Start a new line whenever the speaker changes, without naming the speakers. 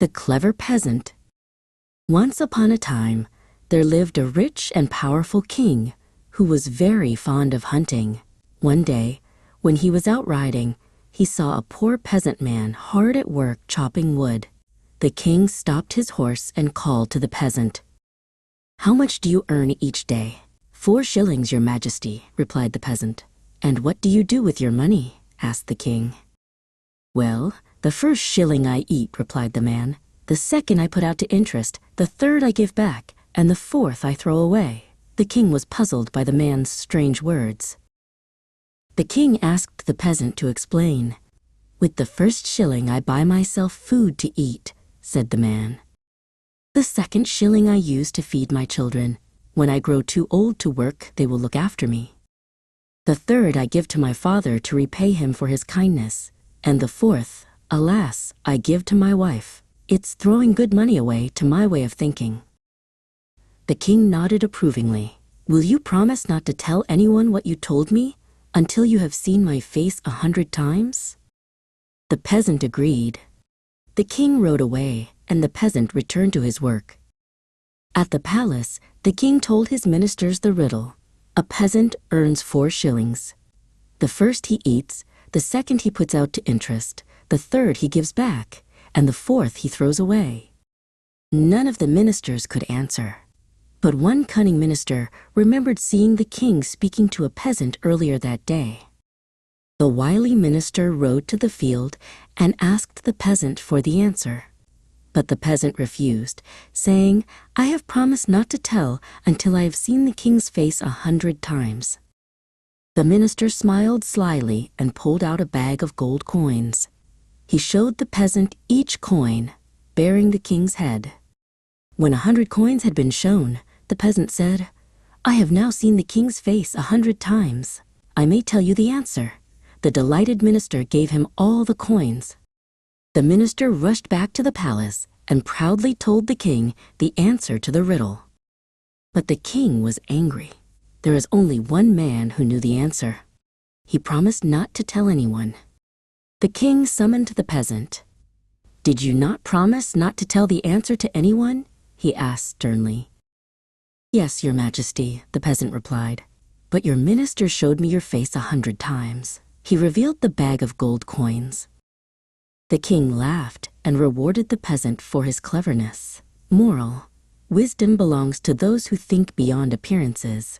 The Clever Peasant. Once upon a time, there lived a rich and powerful king who was very fond of hunting. One day, when he was out riding, he saw a poor peasant man hard at work chopping wood. The king stopped his horse and called to the peasant. "How much do you earn each day?" "4 shillings, your majesty," replied the peasant. "And what do you do with your money?" asked the king. "Well, the first shilling I eat," replied the man. "The second I put out to interest, the third I give back, and the fourth I throw away." The king was puzzled by the man's strange words. The king asked the peasant to explain. "With the first shilling I buy myself food to eat," said the man. "The second shilling I use to feed my children. When I grow too old to work, they will look after me. The third I give to my father to repay him for his kindness. And the fourth, alas, I give to my wife. It's throwing good money away to my way of thinking." The king nodded approvingly. "Will you promise not to tell anyone what you told me until you have seen my face 100 times? The peasant agreed. The king rode away, and the peasant returned to his work. At the palace, the king told his ministers the riddle. A peasant earns 4 shillings. The first he eats, the second he puts out to interest, the third he gives back, and the fourth he throws away. None of the ministers could answer. But one cunning minister remembered seeing the king speaking to a peasant earlier that day. The wily minister rode to the field and asked the peasant for the answer. But the peasant refused, saying, "I have promised not to tell until I have seen the king's face 100 times. The minister smiled slyly and pulled out a bag of gold coins. He showed the peasant each coin, bearing the king's head. When 100 coins had been shown, the peasant said, "I have now seen the king's face 100 times. I may tell you the answer." The delighted minister gave him all the coins. The minister rushed back to the palace and proudly told the king the answer to the riddle. But the king was angry. There is only one man who knew the answer. He promised not to tell anyone. The king summoned the peasant. "Did you not promise not to tell the answer to anyone?" he asked sternly. "Yes, your majesty," the peasant replied. "But your minister showed me your face 100 times." He revealed the bag of gold coins. The king laughed and rewarded the peasant for his cleverness. Moral: wisdom belongs to those who think beyond appearances.